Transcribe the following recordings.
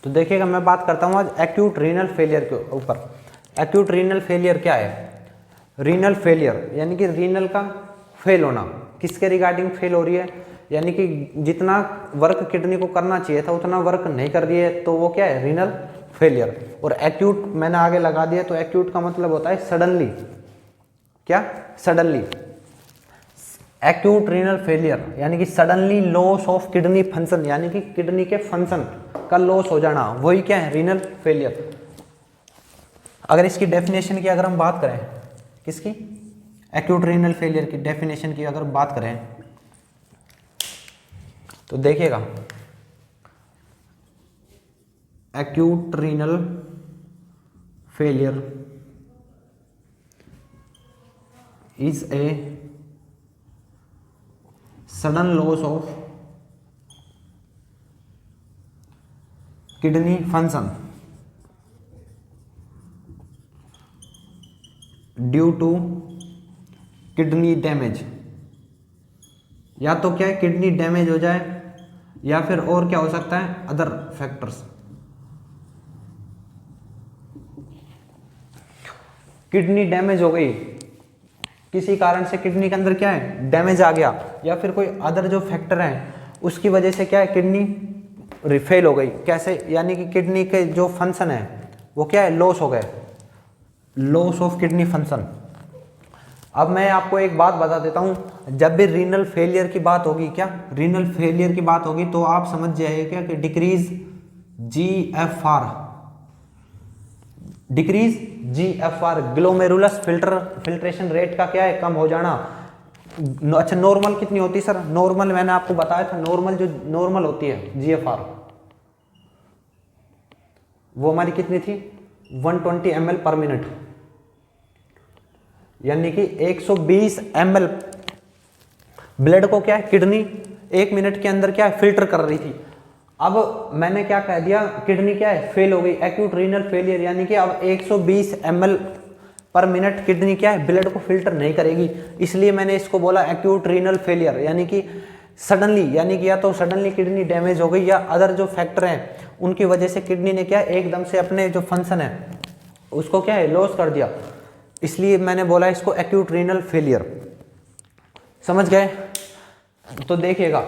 तो देखिएगा मैं बात करता हूँ आज एक्यूट रीनल फेलियर के ऊपर। एक्यूट रीनल फेलियर क्या है? रीनल फेलियर यानी कि रीनल का फेल होना। किसके रिगार्डिंग फेल हो रही है? यानी कि जितना वर्क किडनी को करना चाहिए था उतना वर्क नहीं कर रही है, तो वो क्या है? Renal failure. और एक्यूट मैंने आगे लगा दिया, तो एक्यूट का मतलब होता है सडनली। क्या? सडनली। एक्यूट रीनल फेलियर यानी कि suddenly loss of kidney function, यानी कि किडनी के फंक्शन का लॉस हो जाना, वही क्या है? Renal failure. अगर इसकी डेफिनेशन की अगर हम बात करें, किसकी? एक्यूट रीनल फेलियर की डेफिनेशन की अगर बात करें तो देखिएगा acute renal failure is a sudden loss of kidney function due to kidney damage. या तो क्या है? किडनी डैमेज हो जाए, या फिर और क्या हो सकता है? Other factors. किडनी डैमेज हो गई, किसी कारण से किडनी के अंदर क्या है? डैमेज आ गया, या फिर कोई अदर जो फैक्टर है उसकी वजह से क्या है? किडनी फेल हो गई। कैसे? यानी कि किडनी के जो फंक्शन है वो क्या है? लॉस हो गए, लॉस ऑफ किडनी फंक्शन। अब मैं आपको एक बात बता देता हूं, जब भी रीनल फेलियर की बात होगी, क्या रीनल फेलियर की बात होगी, तो आप समझ जाइएगा कि decrease GFR, decrease GFR glomerulus filtration rate का क्या है? कम हो जाना। अच्छा, नॉर्मल कितनी होती है सर? नॉर्मल मैंने आपको बताया था, नॉर्मल जो नॉर्मल होती है GFR वो हमारी कितनी थी? 120 ml पर मिनट, यानी कि 120 ml ब्लड को क्या है? किडनी 1 मिनट के अंदर क्या है? फिल्टर कर रही थी। अब मैंने क्या कह दिया? किडनी क्या है? फेल हो गई, एक्यूट रीनल फेलियर, यानी कि अब 120 ml पर मिनट किडनी क्या है? ब्लड को फिल्टर नहीं करेगी। इसलिए मैंने इसको बोला एक्यूट रीनल फेलियर, यानी कि सडनली, यानी कि या तो सडनली किडनी डैमेज हो गई, या अदर जो फैक्टर हैं उनकी वजह से किडनी ने क्या है? एकदम से अपने जो फंक्शन है उसको क्या है? लॉस कर दिया। इसलिए मैंने बोला इसको एक्यूट रीनल फेलियर। समझ गए? तो देखिएगा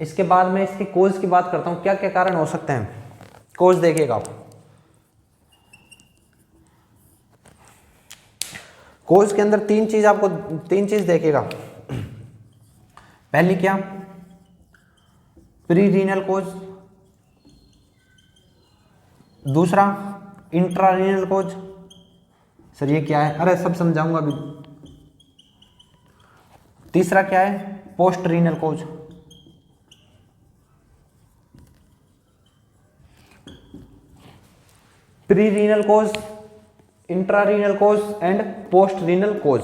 इसके बाद में इसकी कोज की बात करता हूं, क्या क्या कारण हो सकते हैं। कोज देखिएगा, कोज के अंदर तीन चीज देखिएगा। पहली क्या? प्री रीनल कोज, दूसरा इंट्रा रीनल कोज। सर ये क्या है? अरे सब समझाऊंगा अभी। तीसरा क्या है? Post renal cause. Pre renal cause, intra renal cause and post renal cause.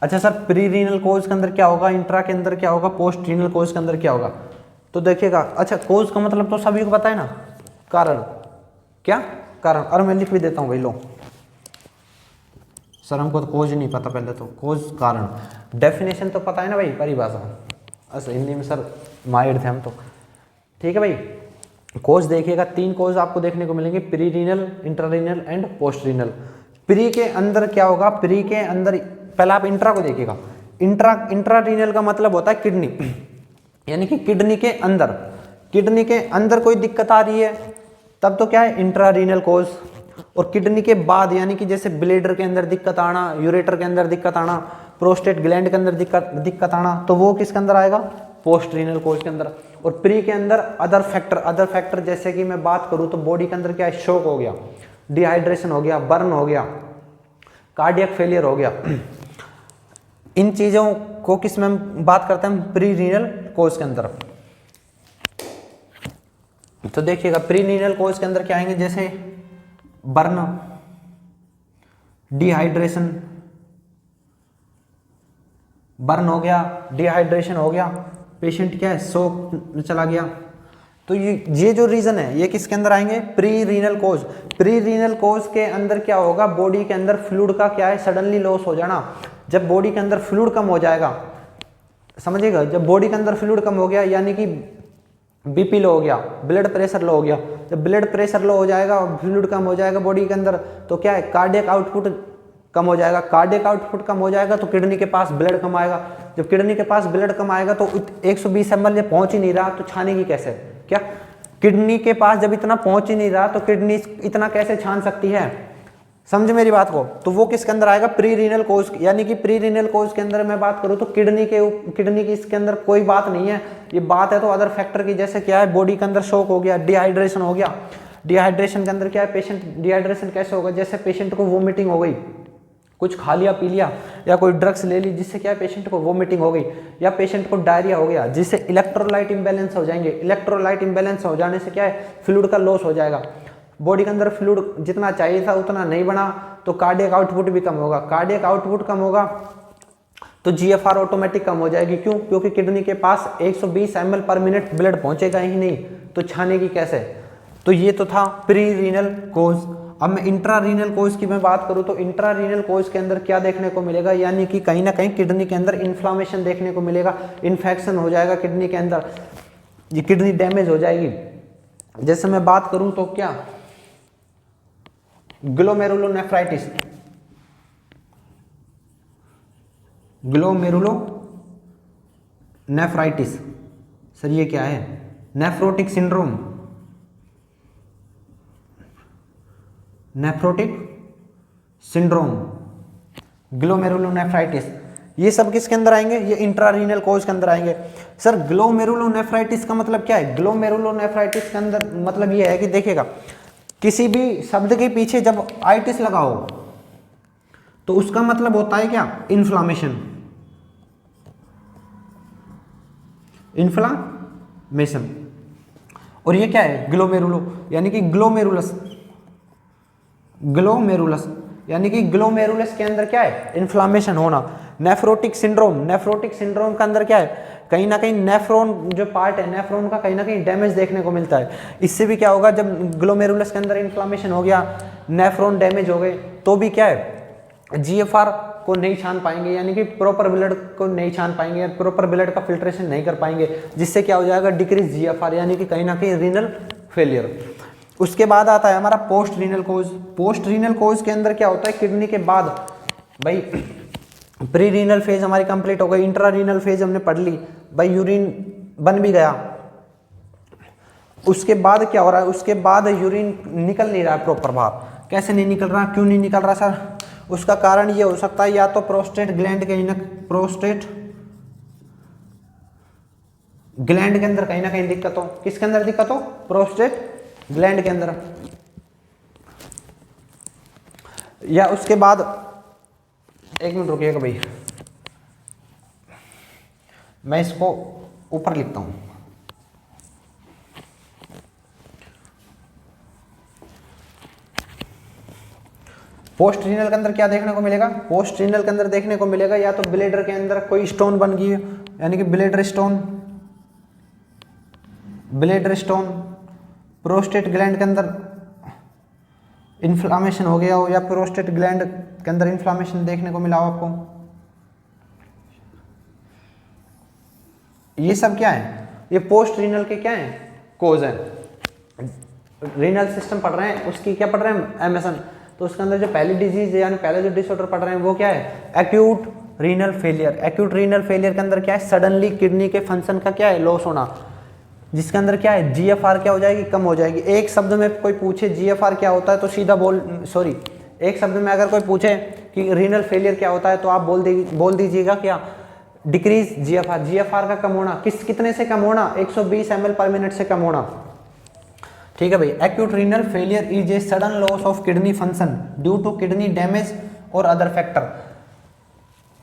अच्छा सर, प्री रीनल कोज के अंदर क्या होगा? इंट्रा के अंदर क्या होगा? पोस्ट रीनल कोज के अंदर क्या होगा? तो देखिएगा, अच्छा कोज का मतलब तो सभी को पता है ना, कारण। क्या कारण? और मैं लिख भी देता हूं भाई, लो सर हमको तो कोज नहीं पता, पहले तो कोज कारण। डेफिनेशन तो पता है ना भाई, परिभाषा। अच्छा हिंदी में सर माहिर थे हम तो। ठीक है भाई, कोज देखिएगा, 3 कोज आपको देखने को मिलेंगे, pre renal, intrarenal and post renal. Pre के अंदर क्या होगा? प्री के अंदर पहले आप इंट्रा को देखिएगा। इंट्रारीनल का मतलब होता है किडनी, यानी कि किडनी के अंदर कोई दिक्कत आ रही है तब तो क्या है? इंट्रारीनल कोज। और किडनी के बाद, यानी कि जैसे ब्लेडर के अंदर दिक्कत आना, यूरेटर के अंदर दिक्कत आना, प्रोस्टेट ग्लैंड के अंदर दिक्कत आना, तो वो किसके अंदर आएगा? पोस्ट रीनल कोज के अंदर। और प्री के अंदर अदर फैक्टर जैसे कि मैं बात करूं तो बॉडी के अंदर क्या है? शॉक हो गया, डिहाइड्रेशन हो गया, बर्न हो गया, कार्डियक फेलियर हो गया। इन चीजों को किस में बात करते हैं हम? प्री रीनल कोज के अंदर। तो देखिएगा प्री रीनल कोज के अंदर क्या आएंगे? जैसे बर्न, डिहाइड्रेशन, बर्न हो गया, डिहाइड्रेशन हो गया, पेशेंट क्या है? शॉक में चला गया। तो ये जो रीजन है ये किसके अंदर आएंगे? Pre renal cause. Pre renal cause के अंदर क्या होगा? बॉडी के अंदर फ्लूइड का क्या है? सडनली लॉस हो जाना। जब बॉडी के अंदर फ्लूइड कम हो जाएगा, समझिएगा, जब बॉडी के अंदर फ्लूइड कम हो गया, यानी कि बीपी लो हो गया, ब्लड प्रेशर लो हो गया। जब ब्लड प्रेशर लो हो जाएगा और फ्लूइड कम हो जाएगा बॉडी के अंदर तो क्या है, कार्डियक आउटपुट कम हो जाएगा। कार्डियक आउटपुट कम हो जाएगा तो किडनी के पास ब्लड कम आएगा। जब किडनी के पास ब्लड कम आएगा तो 120 ml ये पहुंच ही नहीं रहा तो छानेगी कैसे? क्या किडनी के पास जब इतना पहुंच ही नहीं रहा तो किडनी इतना कैसे छान सकती है? समझ मेरी बात को। तो वो किसके अंदर आएगा? प्री रीनल कोज। यानी कि प्री रीनल कोज के अंदर मैं बात करूं तो किडनी की इसके अंदर कोई बात नहीं है, ये बात है तो अदर फैक्टर की। जैसे क्या है, बॉडी के अंदर शॉक हो गया, डिहाइड्रेशन हो गया। डिहाइड्रेशन के अंदर क्या है, पेशेंट डिहाइड्रेशन कैसे होगा? जैसे पेशेंट को वोमिटिंग हो गई, कुछ खा लिया पी लिया या कोई ड्रग्स ले ली जिससे क्या है पेशेंट को वोमिटिंग हो गई, या पेशेंट को डायरिया हो गया जिससे इलेक्ट्रोलाइट इंबैलेंस हो जाएंगे। इलेक्ट्रोलाइट इंबैलेंस हो जाने से क्या है, फ्लूइड का लॉस हो जाएगा। बॉडी के अंदर फ्लूइड जितना चाहिए था उतना नहीं बना तो कार्डियक आउटपुट भी कम होगा। कार्डियक आउटपुट कम होगा तो जीएफआर ऑटोमेटिक कम हो जाएगी। क्यों? क्योंकि किडनी के पास 120 ml पर मिनट ब्लड पहुंचेगा ही नहीं तो छानेगी कैसे? तो ये तो था प्री रीनल कोज। अब मैं इंट्रा रीनल कोज की मैं बात करूं तो इंट्रा रीनल कोज के अंदर क्या देखने को मिलेगा, यानी कि कहीं ना कहीं किडनी के अंदर इन्फ्लामेशन देखने को मिलेगा, इन्फेक्शन हो जाएगा किडनी के अंदर, ये किडनी डैमेज हो जाएगी। जैसे मैं बात करूं तो क्या, ग्लोमेरुलोनेफ्राइटिस, ग्लोमेरुलोनेफ्राइटिस सर ये क्या है? Nephrotic syndrome, nephrotic syndrome, glomerulonephritis, ये सब किसके अंदर आएंगे? ये इंट्रारीनल कोज के अंदर आएंगे। सर ग्लोमेरुलोनेफ्राइटिस का मतलब क्या है? ग्लोमेरुलोनेफ्राइटिस के अंदर मतलब ये है कि देखिएगा, किसी भी शब्द के पीछे जब आइटिस लगा हो तो उसका मतलब होता है क्या? Inflammation, inflammation. और ये क्या है? ग्लोमेरुलो यानी कि ग्लोमेरुलस, ग्लोमेरुलस यानी कि ग्लोमेरुलस के अंदर क्या है? इन्फ्लामेशन होना। नेफ्रोटिक सिंड्रोम, नेफ्रोटिक सिंड्रोम के अंदर क्या है? कहीं ना कहीं नेफ्रॉन जो पार्ट है, नेफ्रॉन का कहीं ना कहीं डैमेज देखने को मिलता है। इससे भी क्या होगा, जब ग्लोमेरुलस के अंदर इन्फ्लामेशन हो गया, नेफ्रॉन डैमेज हो गए तो भी क्या है, जीएफआर को नहीं छान पाएंगे, यानी कि प्रॉपर ब्लड को नहीं छान पाएंगे, प्रॉपर ब्लड का फिल्ट्रेशन नहीं कर पाएंगे, जिससे क्या हो जाएगा, डिक्रीज जीएफआर, यानी कि कहीं ना कहीं रीनल फेलियर। उसके बाद आता है हमारा पोस्ट रीनल कोज। पोस्ट रीनल कोज के अंदर क्या होता है, किडनी के बाद भाई प्री रीनल फेज हमारी कंप्लीट हो गई, इंट्रा रीनल फेज हमने पढ़ ली भाई, यूरिन बन भी गया। उसके बाद क्या हो रहा है, उसके बाद यूरिन निकल नहीं रहा है प्रॉपर बाहर। कैसे नहीं निकल रहा, क्यों नहीं निकल रहा सर? उसका कारण ये हो सकता है या तो प्रोस्टेट ग्लैंड के, प्रोस्टेट ग्लैंड के अंदर कहीं ना कहीं दिक्कत हो। किसके अंदर दिक्कत हो? प्रोस्टेट ग्लैंड के अंदर। या उसके बाद, एक मिनट रुकिएगा भाई, मैं इसको ऊपर लिखता हूं। पोस्ट रीनल के अंदर क्या देखने को मिलेगा? पोस्ट रीनल के अंदर देखने को मिलेगा या तो ब्लेडर के अंदर कोई स्टोन बन गई है, यानी कि bladder stone, bladder stone, prostate gland के अंदर इन्फ्लामेशन हो गया हो, या प्रोस्टेट ग्लैंड के अंदर इन्फ्लामेशन देखने को मिला हो आपको। ये सब क्या है? ये पोस्ट रीनल के क्या है? कोज है। रीनल सिस्टम पढ़ रहे हैं, उसकी क्या पढ़ रहे हैं? एमएसएन। तो उसके अंदर जो पहली डिजीज है, यानी पहले जो डिसऑर्डर पढ़ रहे हैं वो क्या है? Acute renal failure. Acute renal failure के अंदर क्या है? सडनली किडनी के फंक्शन का क्या है? लॉस होना, जिसके अंदर क्या है? जीएफआर क्या हो जाएगी? कम हो जाएगी। एक शब्द में कोई पूछे जीएफआर क्या होता है तो सीधा एक शब्द में अगर कोई पूछे कि रीनल फेलियर क्या होता है तो आप बोल दीजिएगा क्या? Decrease GFR. जीएफआर का कम होना, कितने से कम होना? 120 ml पर मिनट से कम होना। ठीक है भाई। Acute renal failure is a sudden loss of kidney function due to kidney damage और अदर फैक्टर।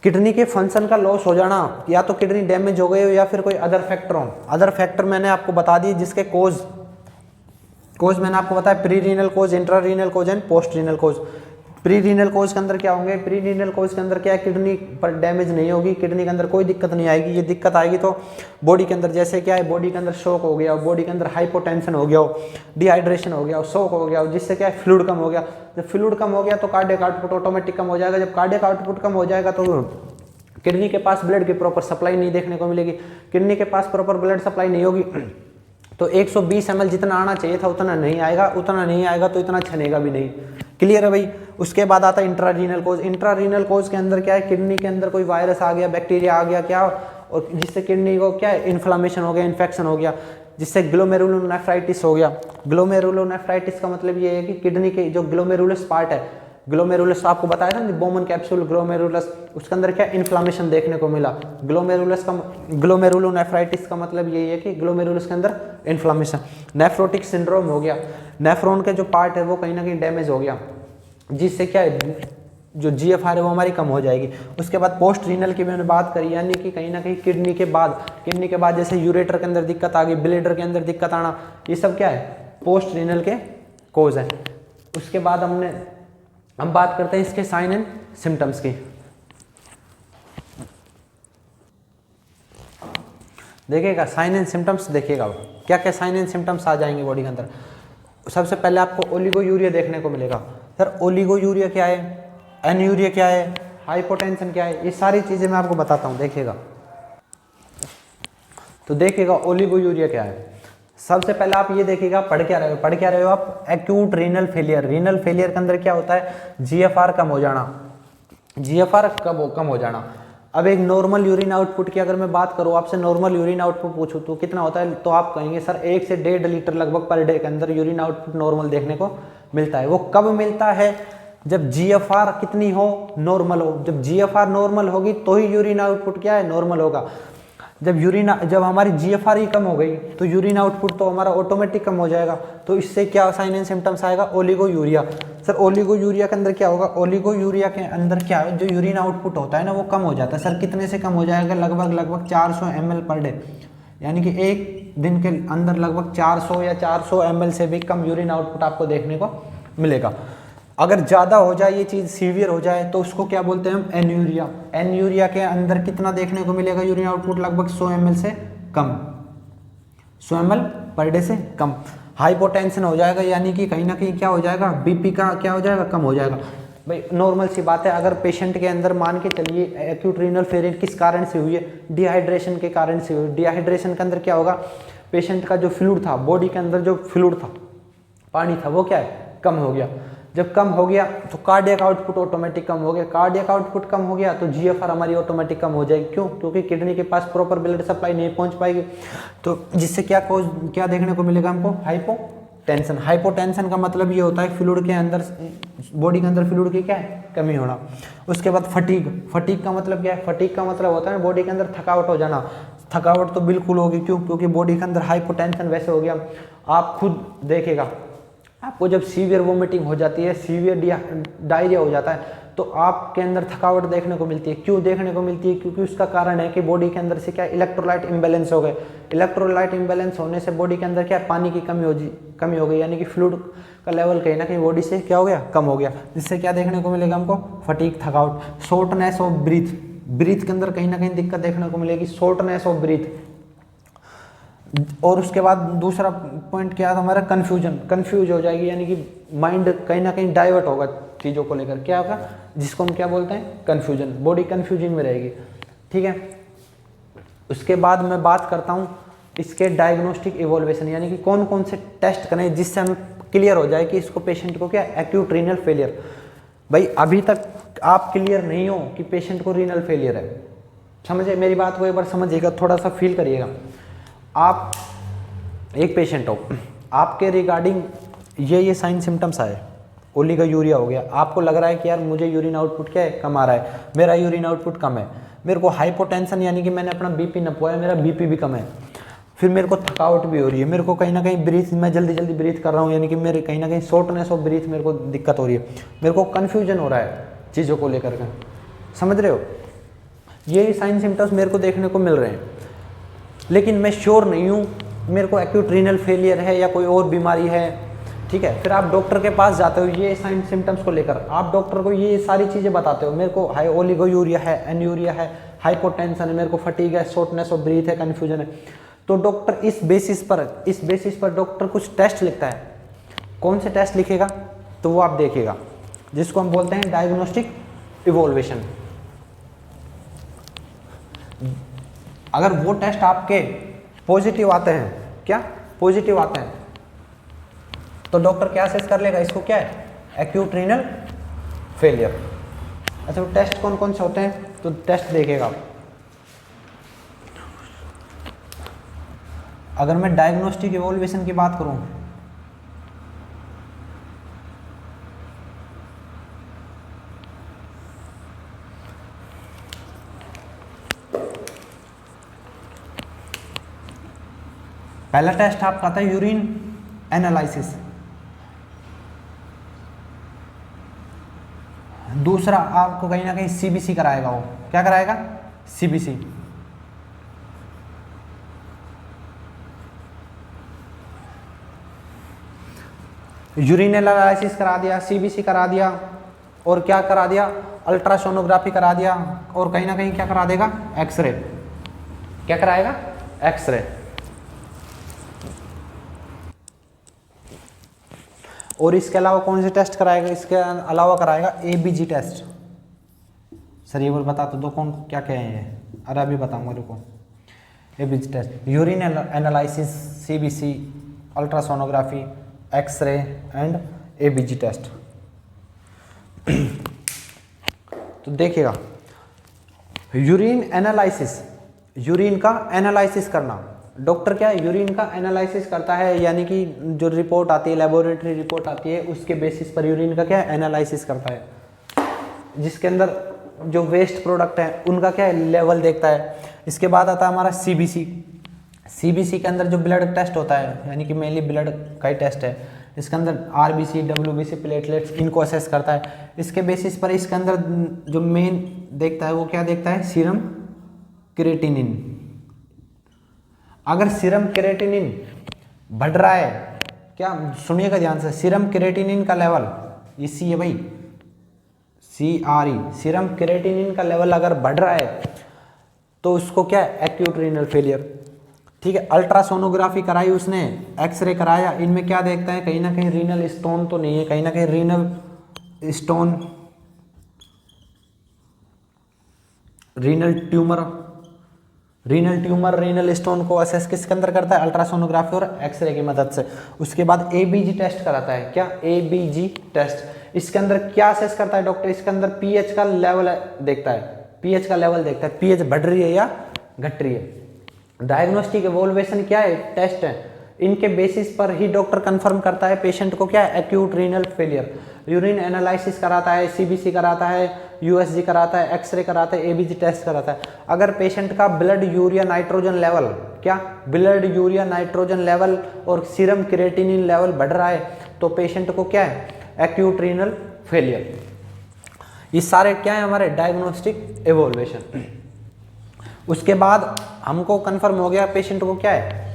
किडनी के फंक्शन का लॉस हो जाना, या तो किडनी डैमेज हो गई हो या फिर कोई अदर फैक्टर हो। अदर फैक्टर मैंने आपको बता दिए जिसके कोज मैंने आपको बताया, pre renal cause, intra renal cause and post renal cause. Pre renal cause के अंदर क्या होंगे? प्री रीनल कोज के अंदर क्या है? किडनी पर डैमेज नहीं होगी, किडनी के अंदर कोई दिक्कत नहीं आएगी। ये दिक्कत आएगी तो बॉडी के अंदर, जैसे क्या है, बॉडी के अंदर शॉक हो गया हो, बॉडी के अंदर हाइपोटेंशन हो गया हो, डिहाइड्रेशन हो गया हो, शॉक हो गया हो, जिससे क्या है, फ्लूइड कम हो गया। जब फ्लूइड कम हो गया तो कार्डियक आउटपुट ऑटोमेटिक कम हो जाएगा। जब कार्डियक आउटपुट कम हो जाएगा तो किडनी के पास ब्लड की प्रॉपर सप्लाई नहीं देखने को मिलेगी। किडनी के पास प्रॉपर ब्लड सप्लाई नहीं होगी तो 120 ml जितना आना चाहिए था उतना नहीं आएगा, उतना नहीं आएगा तो इतना छनेगा भी नहीं। क्लियर है भाई। उसके बाद आता है इंट्रारीनल कोज। इंट्रारीनल कोज के अंदर क्या है, किडनी के अंदर कोई वायरस आ गया, बैक्टीरिया आ गया क्या, और जिससे किडनी को क्या है इन्फ्लामेशन हो गया, इन्फेक्शन हो गया, जिससे ग्लोमेरुलोनेफ्राइटिस हो गया। ग्लोमेरुलोनेफ्राइटिस का मतलब ये है कि किडनी के जो ग्लोमेरुलस पार्ट है, ग्लोमेरुलस आपको बताया था ना, बोमन कैप्सूल ग्लोमेरुलस, उसके अंदर क्या इन्फ्लामेशन देखने को मिला। ग्लोमेरुलोनेफ्राइटिस का मतलब यही है कि ग्लोमेरुलस के अंदर इन्फ्लामेशन। नेफ्रोटिक सिंड्रोम हो गया, नेफ्रॉन के जो पार्ट है वो कहीं ना कहीं डैमेज हो गया, जिससे क्या है जो GFR है वो हमारी कम हो जाएगी। उसके बाद पोस्ट रीनल की मैंने बात करी, यानी कि कहीं ना कहीं किडनी के बाद जैसे यूरेटर के अंदर दिक्कत आ गई, ब्लेडर के अंदर दिक्कत आना, ये सब क्या है पोस्ट रीनल के कोज है। उसके बाद हम बात करते हैं इसके साइन एंड सिम्टम्स की। देखिएगा साइन एंड सिम्टम्स, देखिएगा क्या क्या साइन एंड सिम्टम्स आ जाएंगे बॉडी के अंदर। सबसे पहले आपको ओलिगोयूरिया देखने को मिलेगा। सर ओलिगोयूरिया क्या है, एन्यूरिया क्या है, हाइपोटेंशन क्या है, ये सारी चीज़ें मैं आपको बताता हूँ, देखिएगा। तो देखिएगा ओलिगोयूरिया क्या है। सबसे पहले आप ये देखिएगा, पढ़ क्या रहे हो आप, acute renal failure. Renal failure के अंदर क्या होता है, GFR कम हो जाना, GFR कम हो जाना। अब एक नॉर्मल यूरिन आउटपुट की अगर मैं बात करूँ, आपसे नॉर्मल यूरिन आउटपुट पूछूँ तो कितना होता है, तो आप कहेंगे सर 1 से 1.5 लीटर लगभग पर डे के अंदर यूरिन आउटपुट नॉर्मल देखने को मिलता है। वो कब मिलता है, जब GFR कितनी हो, नॉर्मल हो। जब GFR नॉर्मल होगी तो ही यूरिन आउटपुट क्या है, नॉर्मल होगा। जब हमारी GFR ही कम हो गई तो यूरिन आउटपुट तो हमारा ऑटोमेटिक कम हो जाएगा। तो इससे क्या साइन एंड सिम्टम्स आएगा, ओलिगोयूरिया। सर ओलिगोयूरिया के अंदर क्या होगा, ओलिगोयूरिया के अंदर क्या है, जो यूरिन आउटपुट होता है ना वो कम हो जाता है। सर कितने से कम हो जाएगा, लगभग 400 ml पर डे, यानी कि एक दिन के अंदर लगभग 400 या 400 ml से भी कम यूरिन आउटपुट आपको देखने को मिलेगा। अगर ज़्यादा हो जाए, ये चीज़ सीवियर हो जाए, तो उसको क्या बोलते हैं हम, एन्यूरिया। एन्यूरिया के अंदर कितना देखने को मिलेगा यूरिन आउटपुट, लगभग 100 ml से कम, 100 ml पर डे से कम। हाइपोटेंशन हो जाएगा, यानी कि कहीं ना कहीं क्या हो जाएगा, BP का क्या हो जाएगा, कम हो जाएगा। भाई नॉर्मल सी बात है, अगर पेशेंट के अंदर मान के चलिए एक्यूट रीनल फेलियर किस कारण से हुई है, डिहाइड्रेशन के कारण से हुई। डिहाइड्रेशन के अंदर क्या होगा, पेशेंट का जो फ्लूइड था, बॉडी के अंदर जो फ्लूइड था, पानी था, वो क्या है, कम हो गया। जब कम हो गया तो कार्डियक आउटपुट ऑटोमेटिक कम हो गया। कार्डियक आउटपुट कम हो गया तो GFR हमारी ऑटोमेटिक कम हो जाएगी। क्यों, क्योंकि किडनी के पास प्रॉपर ब्लड सप्लाई नहीं पहुंच पाएगी। तो जिससे क्या देखने को मिलेगा हमको, हाइपोटेंशन। हाइपोटेंशन का मतलब ये होता है फ्लूइड के अंदर, बॉडी के अंदर फ्लूइड की क्या है, कमी होना। उसके बाद फटीग। फटीग का मतलब क्या है, फटीग का मतलब होता है बॉडी के अंदर थकावट हो जाना। थकावट तो बिल्कुल होगी, क्यों, क्योंकि बॉडी के अंदर हाइपोटेंशन वैसे हो गया। आप खुद देखिएगा, आपको जब सीवियर वोमिटिंग हो जाती है, सीवियर डायरिया हो जाता है, तो आपके अंदर थकावट देखने को मिलती है। क्यों देखने को मिलती है, क्योंकि उसका कारण है कि बॉडी के अंदर से क्या इलेक्ट्रोलाइट इम्बैलेंस हो गए। इलेक्ट्रोलाइट इम्बैलेंस होने से बॉडी के अंदर क्या पानी की कमी हो गई, यानी कि फ्लूइड का लेवल कहीं ना कहीं बॉडी से क्या हो गया, कम हो गया। जिससे क्या देखने को मिलेगा हमको, फटीग, थकावट। शॉर्टनेस ऑफ ब्रीथ के अंदर कहीं ना कहीं दिक्कत देखने को मिलेगी, शॉर्टनेस ऑफ ब्रीथ। और उसके बाद दूसरा पॉइंट क्या था हमारा, कंफ्यूज हो जाएगी, यानी कि माइंड कहीं ना कहीं डाइवर्ट होगा चीज़ों को लेकर। क्या होगा, जिसको हम क्या बोलते हैं, कन्फ्यूजन। बॉडी कन्फ्यूजिंग में रहेगी, ठीक है। उसके बाद मैं बात करता हूँ इसके डायग्नोस्टिक इवोल्वेशन, यानी कि कौन कौन से टेस्ट करें जिससे हमें क्लियर हो जाए कि इसको पेशेंट को क्या एक्यूट रीनल फेलियर। भाई अभी तक आप क्लियर नहीं हो कि पेशेंट को रीनल फेलियर है, समझे मेरी बात को, एक बार समझिएगा, थोड़ा सा फील करिएगा। आप एक पेशेंट हो, आपके रिगार्डिंग ये साइन सिम्टम्स आए, ओलिगोयूरिया हो गया, आपको लग रहा है कि यार मुझे यूरिन आउटपुट क्या है, कम आ रहा है, मेरा यूरिन आउटपुट कम है, मेरे को हाइपोटेंशन यानी कि मैंने अपना BP नपवाया, मेरा BP भी कम है, फिर मेरे को थकावट भी हो रही है, मेरे को कहीं ना कहीं ब्रीथ, मैं जल्दी ब्रीथ कर रहा हूँ, यानी कि मेरे कहीं ना कहीं शॉर्टनेस ऑफ ब्रीथ मेरे को दिक्कत हो रही है, मेरे को कन्फ्यूजन हो रहा है चीज़ों को लेकर के, समझ रहे हो। ये साइन सिम्टम्स मेरे को देखने को मिल रहे हैं, लेकिन मैं श्योर नहीं हूँ मेरे को एक्यूट रीनल फेलियर है या कोई और बीमारी है, ठीक है। फिर आप डॉक्टर के पास जाते हो ये साइन सिम्टम्स को लेकर, आप डॉक्टर को ये सारी चीज़ें बताते हो, मेरे को हाई ओलिगोयूरिया है, एन्यूरिया है, हाइपोटेंशन है, मेरे को फटीग है, शॉर्टनेस ऑफ ब्रीथ है, कन्फ्यूजन है। तो डॉक्टर इस बेसिस पर डॉक्टर कुछ टेस्ट लिखता है। कौन से टेस्ट लिखेगा, तो वो आप देखिएगा, जिसको हम बोलते हैं डायग्नोस्टिक इवोल्वेशन। अगर वो टेस्ट आपके पॉजिटिव आते हैं, क्या पॉजिटिव आता है तो डॉक्टर क्या असेस कर लेगा, इसको क्या है, एक्यूट रीनल फेलियर। अच्छा, तो टेस्ट कौन कौन से होते हैं, तो टेस्ट देखेगा। अगर मैं डायग्नोस्टिक इवोल्यूशन की बात करूं, पहला टेस्ट आपका आता है यूरिन एनालिसिस, दूसरा आपको कहीं ना कहीं सीबीसी कराएगा। वो क्या कराएगा, सीबीसी। यूरिन एनालिसिस करा दिया, सीबीसी करा दिया, और क्या करा दिया, अल्ट्रासोनोग्राफी करा दिया, और कहीं ना कहीं क्या करा देगा, एक्सरे। क्या कराएगा, एक्सरे। और इसके अलावा कौन से टेस्ट कराएगा, इसके अलावा कराएगा एबीजी टेस्ट। सर ये बोल बता तो दो कौन क्या क्या है ये, अरे अभी बताऊंगा रुको। ABG test, urine analysis, CBC, ultrasonography, x-ray and ABG test. तो देखिएगा, यूरिन एनालिसिस, यूरिन का एनालिसिस करना, डॉक्टर क्या है, यूरिन का एनालिसिस करता है, यानी कि जो रिपोर्ट आती है, लेबोरेटरी रिपोर्ट आती है, उसके बेसिस पर यूरिन का क्या है, एनालिसिस करता है, जिसके अंदर जो वेस्ट प्रोडक्ट है उनका क्या है, लेवल देखता है। इसके बाद आता है हमारा सीबीसी। सीबीसी के अंदर जो ब्लड टेस्ट होता है, यानी कि मेनली ब्लड का ही टेस्ट है, इसके अंदर आरबीसी, डब्ल्यूबीसी, प्लेटलेट्स, इनको असेस करता है। इसके बेसिस पर इसके अंदर जो मेन देखता है वो क्या देखता है, सीरम क्रिएटिनिन। अगर सीरम क्रिएटिनिन बढ़ रहा है, क्या सुनिएगा ध्यान से, सीरम क्रिएटिनिन का लेवल, ये सी है भाई, CRE, सीरम क्रिएटिनिन का लेवल अगर बढ़ रहा है तो उसको क्या है, एक्यूट रीनल फेलियर। ठीक है, अल्ट्रासोनोग्राफी कराई उसने, एक्सरे कराया, इनमें क्या देखता है, कहीं ना कहीं रीनल स्टोन तो नहीं है, कहीं ना कहीं renal stone, renal tumour, renal stone को असेस किसके अंदर करता है, अल्ट्रासोनोग्राफी और एक्सरे की मदद से। उसके बाद एबीजी टेस्ट कराता है, क्या, एबीजी टेस्ट। इसके अंदर क्या असेस करता है डॉक्टर, इसके अंदर पीएच का लेवल देखता है, पीएच का लेवल देखता है, पीएच बढ़ रही है या घट रही है। डायग्नोस्टिक इवोल्यूशन क्या है, टेस्ट है, इनके बेसिस पर ही डॉक्टर कंफर्म करता है पेशेंट को क्या है, acute renal failure. Urine analysis कराता है, सीबीसी कराता है, यूएसजी कराता है, एक्सरे कराता है, एबीजी टेस्ट कराता है। अगर पेशेंट का ब्लड यूरिया नाइट्रोजन लेवल, क्या, ब्लड यूरिया नाइट्रोजन लेवल और सीरम क्रिएटिनिन लेवल बढ़ रहा है तो पेशेंट को क्या है, एक्यूट रीनल फेलियर। ये सारे क्या है हमारे डायग्नोस्टिक इवोल्यूशन। उसके बाद हमको कंफर्म हो गया पेशेंट को क्या है,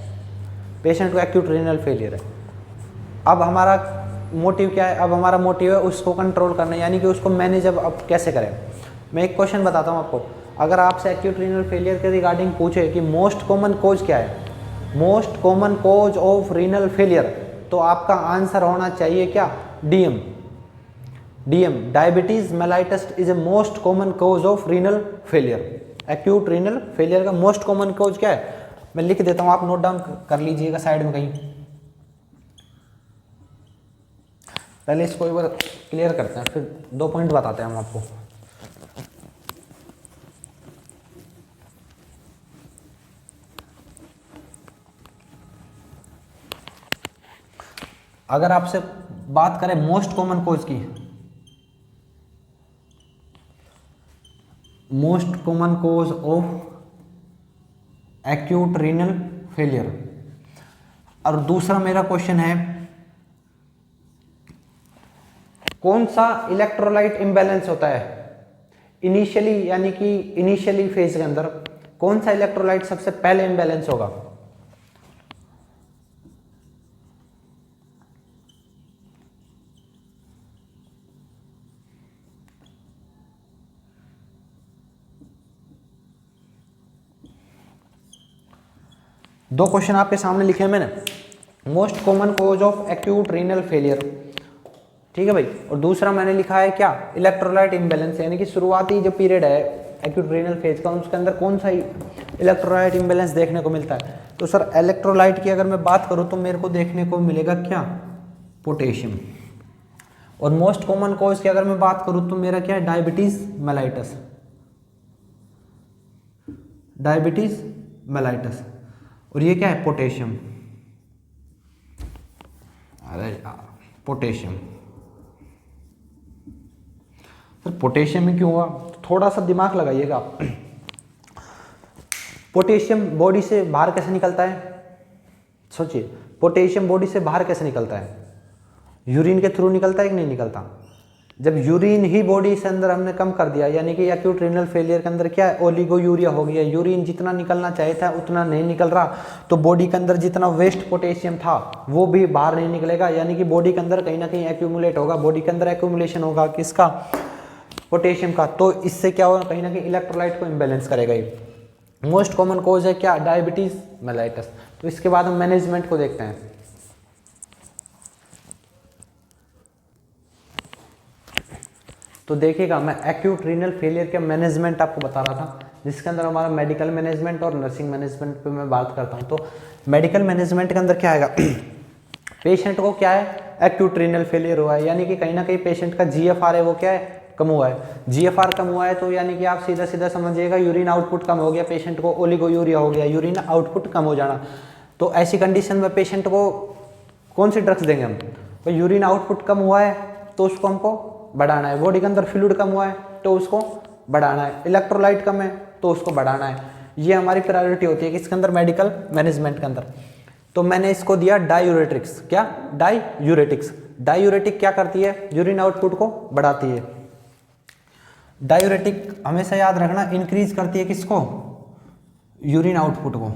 पेशेंट को एक्यूट रीनल फेलियर है। अब हमारा मोटिव क्या है, अब हमारा मोटिव है उसको कंट्रोल करना, यानी कि उसको मैनेज अब कैसे करें। मैं एक क्वेश्चन बताता हूँ आपको, अगर आपसे एक्यूट रीनल फेलियर के रिगार्डिंग पूछे कि मोस्ट कॉमन कोज क्या है, most common cause of renal failure, तो आपका आंसर होना चाहिए क्या, DM. Diabetes mellitus is a most common cause of renal failure. Acute renal failure का मोस्ट कॉमन कोज क्या है, मैं लिख देता हूं, आप नोट डाउन कर लीजिएगा साइड में कहीं। पहले इसको एक बार क्लियर करते हैं, फिर 2 पॉइंट बताते हैं हम आपको। अगर आपसे बात करें मोस्ट कॉमन कोज की, most common cause of acute renal failure, और दूसरा मेरा क्वेश्चन है कौन सा इलेक्ट्रोलाइट इम्बैलेंस होता है इनिशियली, यानी कि इनिशियली फेज के अंदर कौन सा इलेक्ट्रोलाइट सबसे पहले इम्बैलेंस होगा। दो क्वेश्चन आपके सामने लिखे हैं मैंने, most common cause of acute renal failure, ठीक है भाई, और दूसरा मैंने लिखा है क्या, इलेक्ट्रोलाइट इम्बैलेंस, यानी कि शुरुआती जो पीरियड है एक्यूट रीनल फेज का उसके अंदर कौन सा इलेक्ट्रोलाइट इम्बैलेंस देखने को मिलता है। तो सर इलेक्ट्रोलाइट की अगर मैं बात करूँ तो मेरे को देखने को मिलेगा क्या, पोटेशियम। और मोस्ट कॉमन कॉज की अगर मैं बात करूँ तो मेरा क्या है, डायबिटीज मेलाइटस, डायबिटीज मेलाइटस। और ये क्या है, पोटेशियम, अरे पोटेशियम। सर पोटेशियम में क्यों हुआ, थोड़ा सा दिमाग लगाइएगा। पोटेशियम बॉडी से बाहर कैसे निकलता है, सोचिए, पोटेशियम बॉडी से बाहर कैसे निकलता है, यूरिन के थ्रू निकलता है कि नहीं निकलता। जब यूरिन ही बॉडी से अंदर हमने कम कर दिया, यानी कि एक्यूट रीनल फेलियर के अंदर क्या है, ओलिगोयूरिया हो गया, यूरिन जितना निकलना चाहिए था उतना नहीं निकल रहा, तो बॉडी के अंदर जितना वेस्ट पोटेशियम था वो भी बाहर नहीं निकलेगा, यानी कि बॉडी के अंदर कहीं ना कहीं एक्यूमुलेट होगा, बॉडी के अंदर एक्यूमुलेशन होगा किसका, पोटेशियम का। तो इससे क्या होगा, कहीं ना कहीं इलेक्ट्रोलाइट को इम्बेलेंस करेगा। ये मोस्ट कॉमन कॉज है क्या, डायबिटीज मेलाइटस। तो इसके बाद हम मैनेजमेंट को देखते हैं। तो देखिएगा, मैं एक्यूट रीनल फेलियर के मैनेजमेंट आपको बता रहा था, जिसके अंदर हमारा मेडिकल मैनेजमेंट और नर्सिंग मैनेजमेंट पे मैं बात करता हूँ। तो मेडिकल मैनेजमेंट के अंदर क्या आएगा, पेशेंट को क्या है, एक्यूट रीनल फेलियर हुआ है, यानी कि कहीं ना कहीं पेशेंट का GFR है वो क्या है, कम हुआ है। GFR कम हुआ है तो यानी कि आप सीधा सीधा समझिएगा यूरिन आउटपुट कम हो गया, पेशेंट को ओलिगोयूरिया हो गया, यूरिन आउटपुट कम हो जाना। तो ऐसी कंडीशन में पेशेंट को कौन सी ड्रग्स देंगे हम, तो यूरिन आउटपुट कम हुआ है तो उसको हमको बढ़ाना है, बॉडी के अंदर फ्लूइड कम हुआ है तो उसको बढ़ाना है, इलेक्ट्रोलाइट कम है तो उसको बढ़ाना है। ये हमारी प्रायोरिटी होती है किसके अंदर, मेडिकल मैनेजमेंट के अंदर। तो मैंने इसको दिया डायूरेटिक्स, क्या, डायूरेटिक्स। डायूरेटिक क्या करती है, यूरिन आउटपुट को बढ़ाती है। डायूरेटिक हमेशा याद रखना, इंक्रीज करती है किसको, यूरिन आउटपुट को।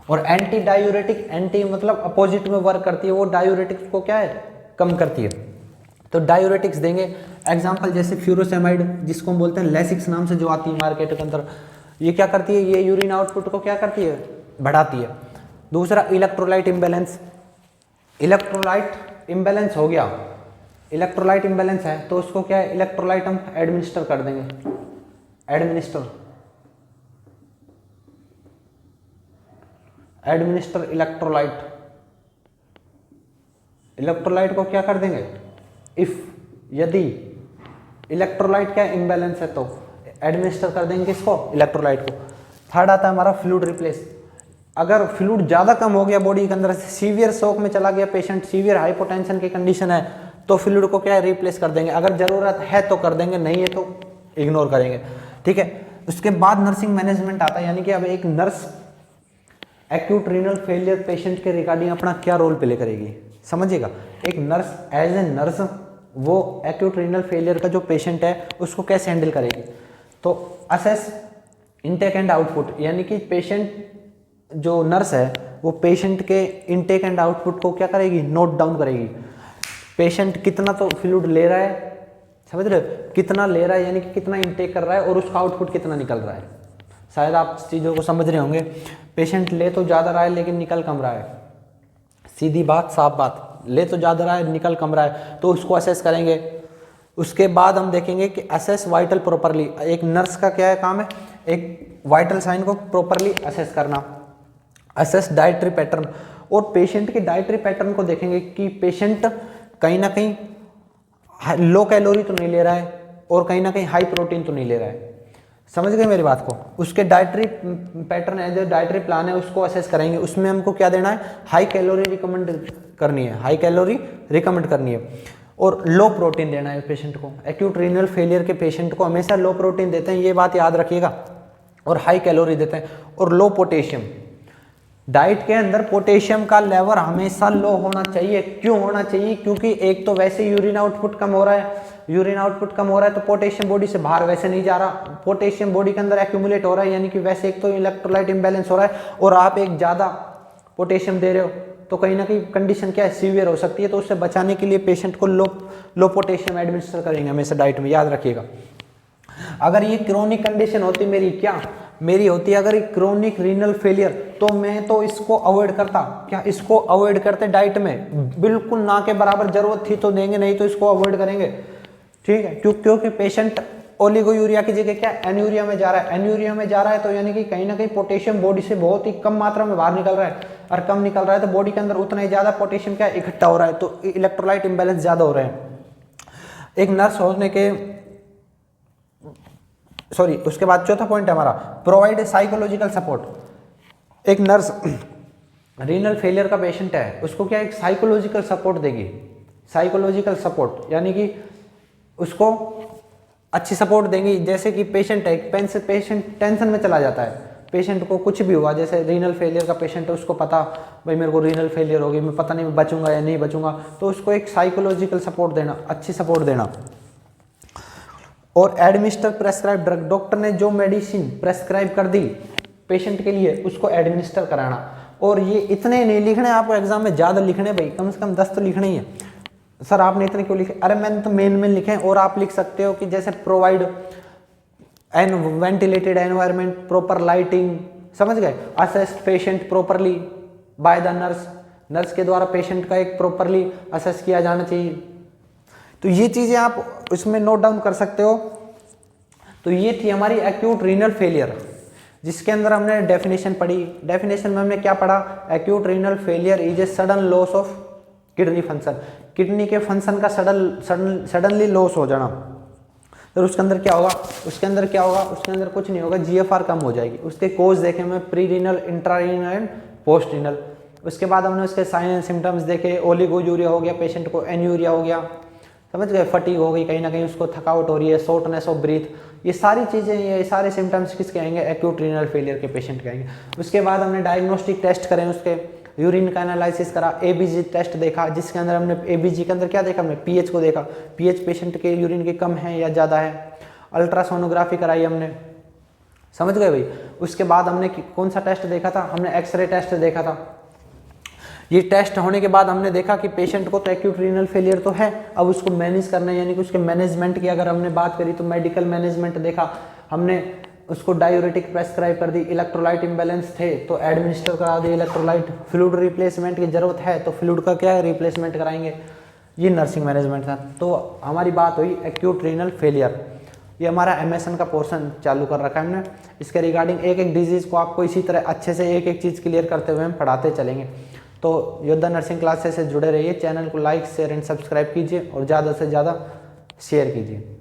और एंटी डायूरेटिक, एंटी मतलब अपोजिट में वर्क करती है, वो डायूरेटिक्स को क्या है, कम करती है। तो डायूरेटिक्स देंगे, एग्जांपल जैसे फ्यूरोसेमाइड, जिसको हम बोलते हैं लेसिक्स नाम से जो आती है मार्केट के अंदर, ये क्या करती है, ये यूरिन आउटपुट को क्या करती है, बढ़ाती है। दूसरा इलेक्ट्रोलाइट इम्बैलेंस, इलेक्ट्रोलाइट इम्बैलेंस हो गया, इलेक्ट्रोलाइट इम्बैलेंस है तो उसको क्या है, इलेक्ट्रोलाइट हम एडमिनिस्टर कर देंगे, एडमिनिस्टर इलेक्ट्रोलाइट, इलेक्ट्रोलाइट को क्या कर देंगे, इफ यदि इलेक्ट्रोलाइट क्या इम्बैलेंस है तो एडमिनिस्टर कर देंगे किसको, इलेक्ट्रोलाइट को। थर्ड आता है हमारा फ्लूइड रिप्लेस, अगर फ्लूइड ज़्यादा कम हो गया बॉडी के अंदर, सीवियर शॉक में चला गया पेशेंट, सीवियर हाइपोटेंशन की कंडीशन है, तो फ्लूइड को क्या है, रिप्लेस कर देंगे, अगर ज़रूरत है तो कर देंगे, नहीं है तो इग्नोर करेंगे, ठीक है। उसके बाद नर्सिंग मैनेजमेंट आता है, यानी कि अब एक nurse acute renal failure patient के रिगार्डिंग अपना क्या रोल प्ले करेगी, समझिएगा। एक नर्स एज ए नर्स वो एक्यूट रीनल फेलियर का जो पेशेंट है उसको कैसे हैंडल करेगी, तो असेस इनटेक एंड आउटपुट, यानी कि पेशेंट, जो नर्स है वो पेशेंट के इनटेक एंड आउटपुट को क्या करेगी, नोट डाउन करेगी। पेशेंट कितना तो फ्लूइड ले रहा है, समझ रहे हो, कितना ले रहा है यानी कि कितना इनटेक कर रहा है और उसका आउटपुट कितना निकल रहा है, शायद आप चीज़ों को समझ रहे होंगे। पेशेंट ले तो ज़्यादा रहा है लेकिन निकल कम रहा है, सीधी बात, साफ बात, ले तो ज़्यादा रहा है निकल कम रहा है, तो उसको असेस करेंगे। उसके बाद हम देखेंगे कि असेस वाइटल प्रॉपरली, एक नर्स का क्या है काम है, एक वाइटल साइन को प्रॉपरली असेस करना, असेस डाइटरी पैटर्न, और पेशेंट के डाइटरी पैटर्न को देखेंगे कि पेशेंट कहीं ना कहीं लो कैलोरी तो नहीं ले रहा है और कहीं ना कहीं हाई प्रोटीन तो नहीं ले रहा है, समझ गए मेरी बात को। उसके डाइटरी पैटर्न है, जो डाइटरी प्लान है उसको असेस करेंगे, उसमें हमको क्या देना है, हाई कैलोरी रिकमेंड करनी है, हाई कैलोरी रिकमेंड करनी है, और लो प्रोटीन देना है पेशेंट को। एक्यूट रीनल फेलियर के पेशेंट को हमेशा लो प्रोटीन देते हैं, ये बात याद रखिएगा, और हाई कैलोरी देते हैं, और लो पोटेशियम। डाइट के अंदर पोटेशियम का लेवल हमेशा लो होना चाहिए। क्यों होना चाहिए, क्योंकि एक तो वैसे यूरिन आउटपुट कम हो रहा है, यूरिन आउटपुट कम हो रहा है तो पोटेशियम बॉडी से बाहर वैसे नहीं जा रहा, पोटेशियम बॉडी के अंदर एक्यूमुलेट हो रहा है, यानी कि वैसे एक तो इलेक्ट्रोलाइट इम्बैलेंस हो रहा है, और आप एक ज़्यादा पोटेशियम दे रहे हो तो कहीं ना कहीं कंडीशन क्या है, सीवियर हो सकती है। तो उससे बचाने के लिए पेशेंट को लो पोटेशियम एडमिनिस्टर करेंगे हमेशा डाइट में, याद रखिएगा। अगर ये क्रोनिक कंडीशन होती मेरी होती है अगर क्रोनिक रीनल फेलियर, तो मैं तो इसको अवॉइड करता, क्या इसको अवॉइड करते डाइट में, बिल्कुल ना के बराबर, जरूरत थी तो देंगे, नहीं तो इसको अवॉइड करेंगे, ठीक है। क्योंकि पेशेंट ओलिगोयूरिया की जगह क्या एन्यूरिया में जा रहा है। एन्यूरिया में जा रहा है तो यानी कि कहीं ना कहीं पोटेशियम बॉडी से बहुत ही कम मात्रा में बाहर निकल रहा है, और कम निकल रहा है तो बॉडी के अंदर उतना ही ज़्यादा पोटेशियम क्या इकट्ठा हो रहा है, तो इलेक्ट्रोलाइट इम्बैलेंस ज़्यादा हो रहे हैं। एक नर्स होने के उसके बाद चौथा पॉइंट है हमारा प्रोवाइड साइकोलॉजिकल सपोर्ट। एक नर्स रीनल फेलियर का पेशेंट है, उसको क्या एक साइकोलॉजिकल सपोर्ट देगी। साइकोलॉजिकल सपोर्ट यानी कि उसको अच्छी सपोर्ट देंगी। जैसे कि पेशेंट है, पेशेंट टेंशन में चला जाता है, पेशेंट को कुछ भी हुआ, जैसे रीनल फेलियर का पेशेंट है, उसको पता भाई मेरे को रीनल फेलियर होगी, मैं पता नहीं मैं बचूंगा या नहीं बचूंगा, तो उसको एक साइकोलॉजिकल सपोर्ट देना, अच्छी सपोर्ट देना। और एडमिनिस्टर प्रेस्क्राइब ड्रग, डॉक्टर ने जो मेडिसिन प्रेस्क्राइब कर दी पेशेंट के लिए उसको एडमिनिस्टर कराना। और ये इतने नहीं लिखने आपको एग्जाम में, ज़्यादा लिखने भाई, कम से कम 10 तो लिखने ही है। सर आपने इतने क्यों लिखे, अरे मैंने तो मेन लिखे हैं। और आप लिख सकते हो कि जैसे provide an ventilated environment, proper lighting, समझ गए, assess patient properly by the nurse, nurse के द्वारा पेशेंट का एक प्रॉपरली असेस किया जाना चाहिए। तो ये चीज़ें आप इसमें नोट डाउन कर सकते हो। तो ये थी हमारी एक्यूट रीनल फेलियर, जिसके अंदर हमने डेफिनेशन पढ़ी। डेफिनेशन में हमने क्या पढ़ा, acute renal failure is a sudden loss of kidney function, kidney के फंक्शन का सडनली लॉस हो जाना। तो उसके अंदर क्या होगा, उसके अंदर कुछ नहीं होगा, जीएफआर कम हो जाएगी। उसके कोज देखे हमें, pre renal, intra renal and post renal. उसके बाद हमने उसके साइन एंड सिम्टम्स देखे, ओलिगोयूरिया हो गया, पेशेंट को एन्यूरिया हो गया, समझ गए, फटीग हो गई, कहीं ना कहीं उसको थकावट हो रही है, शॉर्टनेस ऑफ ब्रीथ, ये सारी चीज़ें, ये सारे सिम्टम्स किसके आएंगे, एक्यूट रीनल फेलियर के पेशेंट के आएंगे। उसके बाद हमने डायग्नोस्टिक टेस्ट करें, उसके यूरिन का एनालिसिस करा, एबीजी टेस्ट देखा, जिसके अंदर हमने एबीजी के अंदर क्या देखा, हमने पीएच को देखा, पीएच पेशेंट के यूरिन के कम है या ज़्यादा है। अल्ट्रासोनोग्राफी कराई हमने, समझ गए भाई। उसके बाद हमने कौन सा टेस्ट देखा था, हमने एक्सरे टेस्ट देखा था। ये टेस्ट होने के बाद हमने देखा कि पेशेंट को तो एक्यूट रीनल फेलियर तो है, अब उसको मैनेज करना है, यानी कि उसके मैनेजमेंट की अगर हमने बात करी तो मेडिकल मैनेजमेंट देखा हमने, उसको डायूरेटिक प्रेस्क्राइब कर दी, इलेक्ट्रोलाइट इम्बैलेंस थे तो एडमिनिस्टर करा दी इलेक्ट्रोलाइट, फ्लूइड रिप्लेसमेंट की जरूरत है तो फ्लूइड का क्या है, रिप्लेसमेंट कराएंगे। ये नर्सिंग मैनेजमेंट था। तो हमारी बात हुई एक्यूट रीनल फेलियर। ये हमारा एमएसएन का पोर्शन चालू कर रखा है हमने। इसके रिगार्डिंग एक एक डिजीज़ को आपको इसी तरह अच्छे से एक एक चीज़ क्लियर करते हुए हम पढ़ाते चलेंगे। तो योद्धा नर्सिंग क्लासेस से जुड़े रहिए, चैनल को लाइक शेयर एंड सब्सक्राइब कीजिए और ज़्यादा से ज़्यादा शेयर कीजिए।